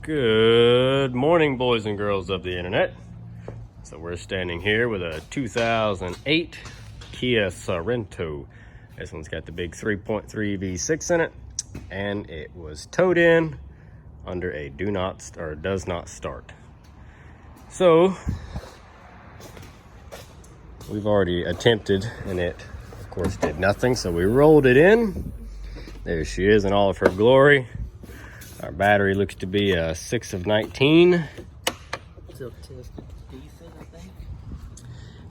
Good morning, boys and girls of the internet. So we're standing here with a 2008 Kia Sorento. This one's got the big 3.3 V6 in it, and it was towed in under a does not start. So we've already attempted, and it of course did nothing. So we rolled it in. There she is in all of her glory. Our battery looks to be a 6 of 19. Silk tested decent, I think.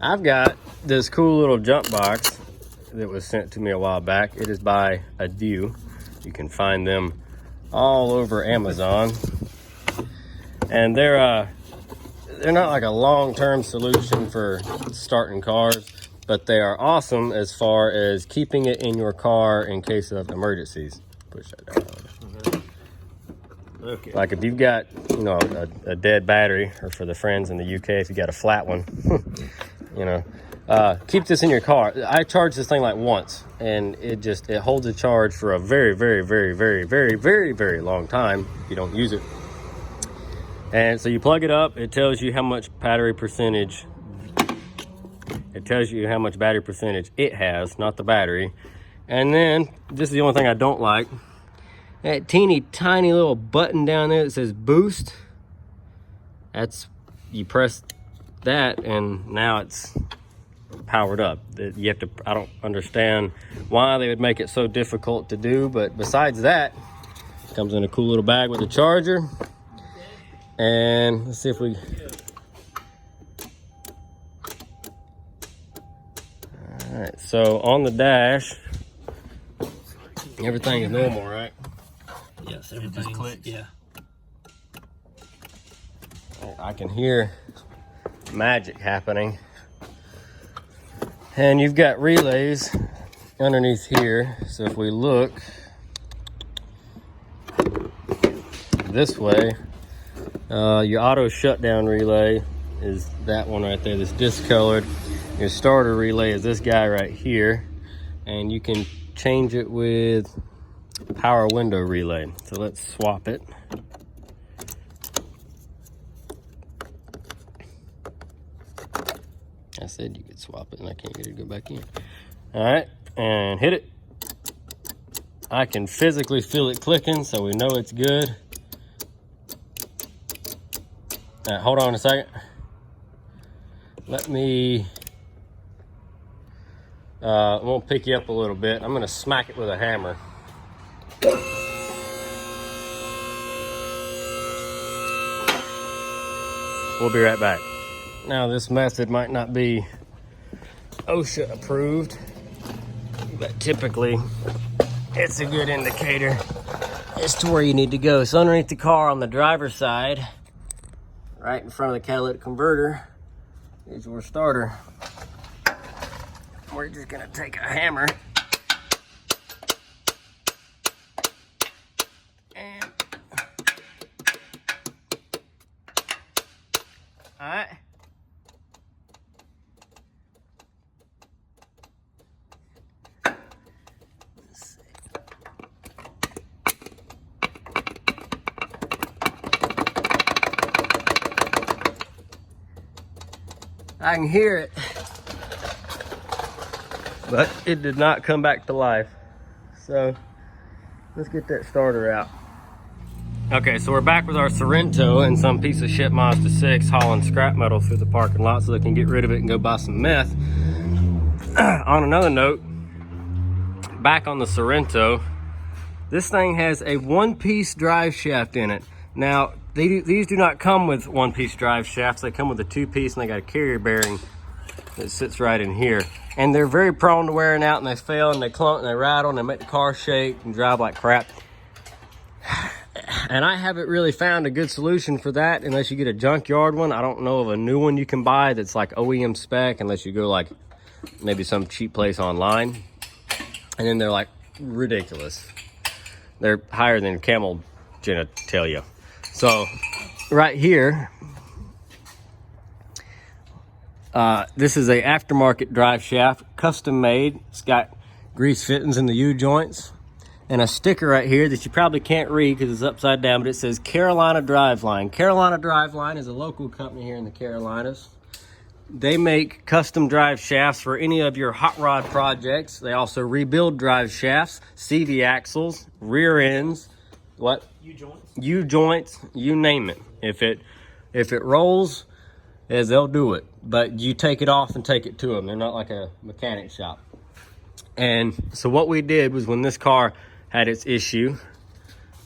I've got this cool little jump box that was sent to me a while back. It is by Adieu. You can find them all over Amazon. And they're not like a long-term solution for starting cars, but they are awesome as far as keeping it in your car in case of emergencies. Push that down. Okay. Like if you've got, you know, a dead battery, or for the friends in the UK, if you got a flat one, you know, keep this in your car. I charged this thing like once, and it holds a charge for a very, very, very, very, very, very, very long time if you don't use it. And so you plug it up, it tells you how much battery percentage. It tells you how much battery percentage it has, not the battery. And then, this is the only thing I don't like. That teeny tiny little button down there that says boost. You press that and now it's powered up. You have to, I don't understand why they would make it so difficult to do, but besides that, it comes in a cool little bag with a charger. And let's see if we, all right, so on the dash, everything is normal, right? Yes, everything just clicks. Yeah. I can hear magic happening. And you've got relays underneath here. So if we look this way, your auto shutdown relay is that one right there that's discolored. Your starter relay is this guy right here. And you can change it with power window relay. So let's swap it. I said you could swap it and I can't get it to go back in. All right, and hit it. I can physically feel it clicking, so we know it's good. All right, hold on a second. Let me, I'm gonna pick you up a little bit. I'm gonna smack it with a hammer. We'll be right back. Now, this method might not be OSHA approved, but typically it's a good indicator as to where you need to go. So underneath the car on the driver's side, right in front of the catalytic converter, is your starter. We're just gonna take a hammer and all right. Let's see. I can hear it, but it did not come back to life. So let's get that starter out. Okay, so we're back with our Sorento and some piece of shit Mazda 6 hauling scrap metal through the parking lot so they can get rid of it and go buy some meth. On another note, back on the Sorento, this thing has a one-piece drive shaft in it. Now, these do not come with one-piece drive shafts. They come with a two-piece, and they got a carrier bearing that sits right in here. And they're very prone to wearing out, and they fail, and they clunk, and they rattle, and they make the car shake and drive like crap. And I haven't really found a good solution for that unless you get a junkyard one. I don't know of a new one you can buy that's like OEM spec unless you go like maybe some cheap place online. And then they're like ridiculous. They're higher than camel genitalia. So right here, this is a aftermarket drive shaft, custom made. It's got grease fittings in the U-joints. and a sticker right here that you probably can't read because it's upside down, but it says Carolina Driveline. Carolina Driveline is a local company here in the Carolinas. They make custom drive shafts for any of your hot rod projects. They also rebuild drive shafts, CV axles, rear ends, what? U-joints, you name it. If it rolls, as they'll do it. But you take it off and take it to them. They're not like a mechanic shop. And so what we did was when this car had its issue,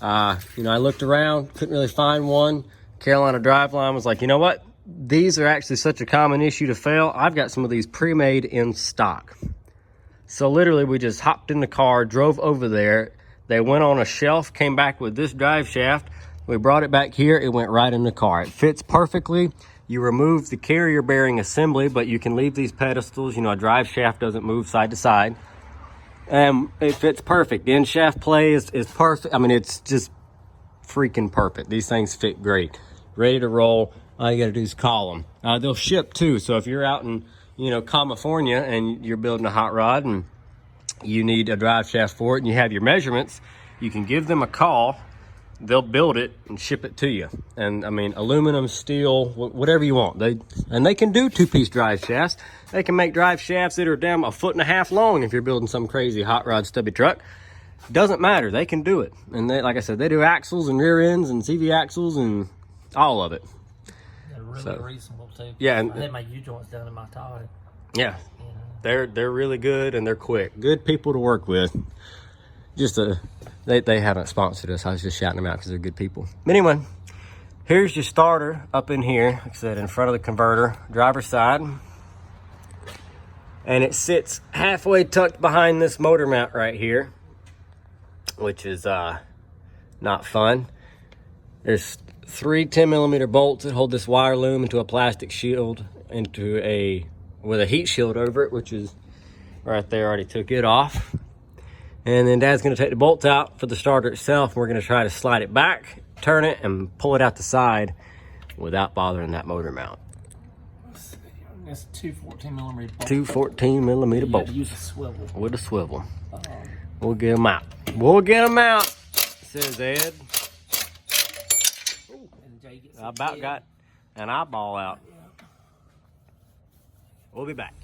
I looked around, couldn't really find one. Carolina Driveline was like, you know what? These are actually such a common issue to fail. I've got some of these pre-made in stock. So literally we just hopped in the car, drove over there. They went on a shelf, came back with this drive shaft. We brought it back here. It went right in the car. It fits perfectly. You remove the carrier bearing assembly, but you can leave these pedestals. A drive shaft doesn't move side to side. And it fits perfect. The end shaft play is perfect. I mean, it's just freaking perfect. These things fit great. Ready to roll. All you got to do is call them. They'll ship too. So if you're out in, California and you're building a hot rod and you need a drive shaft for it and you have your measurements, you can give them a call. They'll build it and ship it to you. And I mean, aluminum, steel, whatever you want. They can do two-piece drive shafts. They can make drive shafts that are damn 1.5 feet long if you're building some crazy hot rod stubby truck. Doesn't matter. They can do it. And they, like I said, they do axles and rear ends and CV axles and all of it. Really reasonable too. Yeah, I had my U-joints done in my Tahoe. Yeah, they're really good and they're quick. Good people to work with. They haven't sponsored us. I was just shouting them out because they're good people. But anyway, here's your starter up in here. Like I said, in front of the converter, driver's side, and it sits halfway tucked behind this motor mount right here, which is not fun. There's 3 10mm bolts that hold this wire loom into a plastic shield with a heat shield over it, which is right there. Already took it off. And then Dad's gonna take the bolts out for the starter itself. We're gonna try to slide it back, turn it, and pull it out the side without bothering that motor mount. That's 2 14mm bolts. 2 14mm bolts. Use a swivel. With a swivel. We'll get them out. We'll get them out, says Ed. I about got an eyeball out. We'll be back.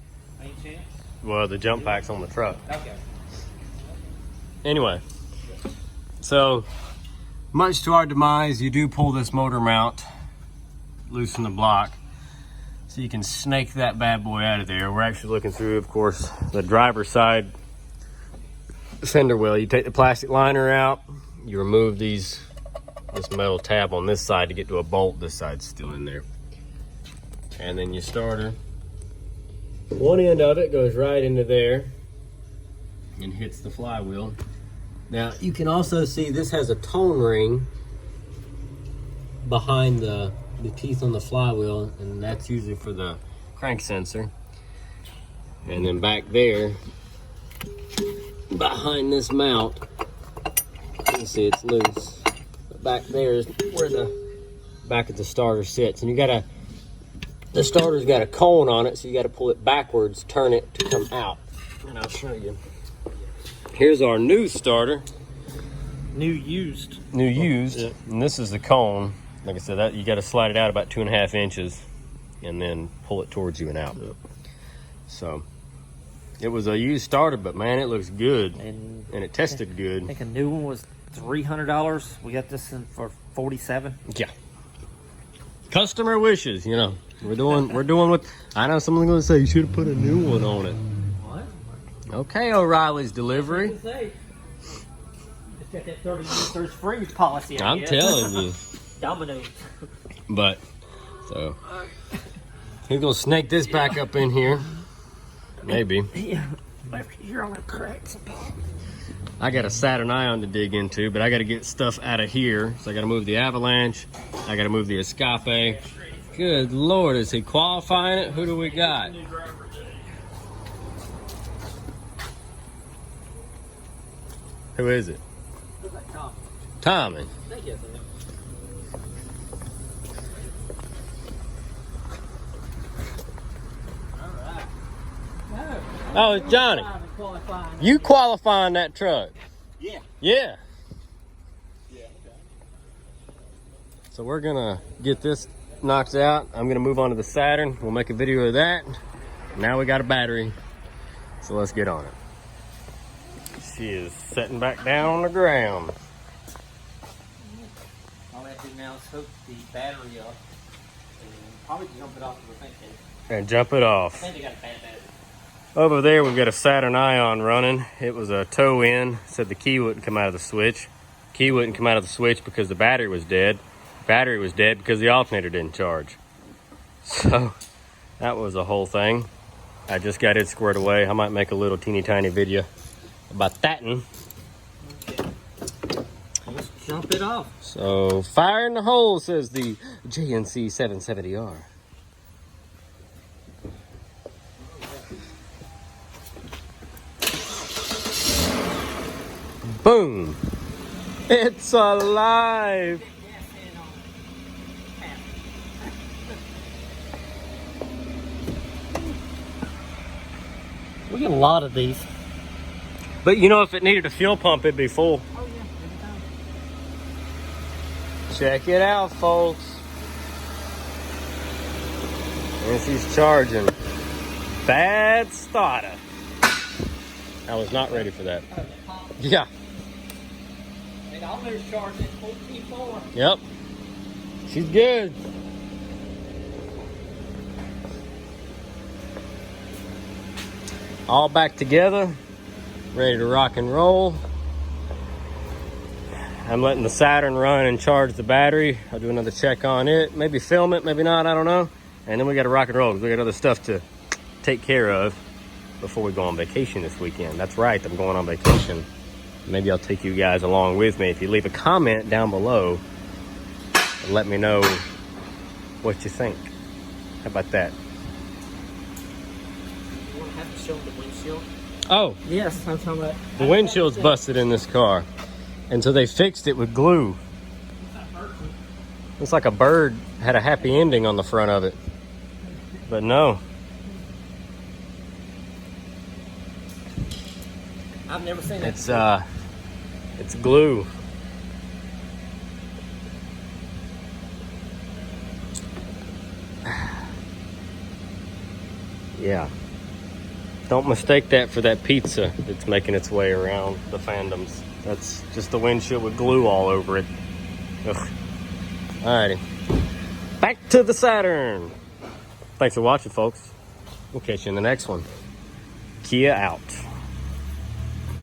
Any chance? Well, the jump pack's on the truck. Okay. Anyway, so much to our demise, you do pull this motor mount, loosen the block, so you can snake that bad boy out of there. We're actually looking through, of course, the driver's side fender well. You take the plastic liner out, you remove this metal tab on this side to get to a bolt. This side's still in there. And then your starter, one end of it goes right into there and hits the flywheel. Now you can also see this has a tone ring behind the teeth on the flywheel, and that's usually for the crank sensor. And then back there behind this mount, you can see it's loose. But back there is where the back of the starter sits, and the starter's got a cone on it, so you got to pull it backwards, turn it to come out. And I'll show you. Here's our new starter. New used. Yeah. And this is the cone. Like I said, that you got to slide it out about 2.5 inches and then pull it towards you and out. Yep. So it was a used starter, but man, it looks good and it tested good. I think a new one was $300. We got this in for $47. Yeah. Customer wishes, We're doing what I know someone's gonna say you should have put a new one on it. Okay, O'Reilly's Delivery. It's got that 30 years free policy. I'm telling you. Dominoes. But, so, he's going to snake this back up in here. Maybe. Yeah, you're on the cracks. I got a Saturn Ion to dig into, but I got to get stuff out of here. So I got to move the Avalanche. I got to move the Escape. Good Lord, is he qualifying it? Who do we got? Who is it? Tommy. Oh, it's Johnny. You qualifying that truck. Yeah. Yeah. Yeah. So we're gonna get this knocked out. I'm gonna move on to the Saturn. We'll make a video of that. Now we got a battery. So let's get on it. She is setting back down on the ground. All I have to do now is hook the battery up and probably jump it off of the thing. And jump it I off. think they got a bad battery. Over there we've got a Saturn Ion running. It was a tow in. Said the key wouldn't come out of the switch. Key wouldn't come out of the switch because the battery was dead. Battery was dead because the alternator didn't charge. So that was a whole thing. I just got it squared away. I might make a little teeny tiny video about that. Okay. Let's jump it off. So fire in the hole, says the JNC 770R. Boom! It's alive! We get a lot of these. But you know, if it needed a fuel pump, it'd be full. Oh yeah, every time. Check it out, folks. And she's charging. Bad starter. I was not ready for that. Yeah. And I'll never charge it 14.4. Yep. She's good. All back together. Ready to rock and roll. I'm letting the Saturn run and charge the battery. I'll do another check on it. Maybe film it, maybe not, I don't know. And then we got to rock and roll because we got other stuff to take care of before we go on vacation this weekend. That's right, I'm going on vacation. Maybe I'll take you guys along with me. If you leave a comment down below and let me know what you think. How about that? You want to have to show them the windshield? Oh, Yes, I'm talking about. the windshield's busted in this car. And so they fixed it with glue. Looks like a bird had a happy ending on the front of it. But no. I've never seen that. It's glue. Yeah. Don't mistake that for that pizza that's making its way around the fandoms. That's just the windshield with glue all over it. Ugh. Alrighty. Back to the Saturn. Thanks for watching, folks. We'll catch you in the next one. Kia out.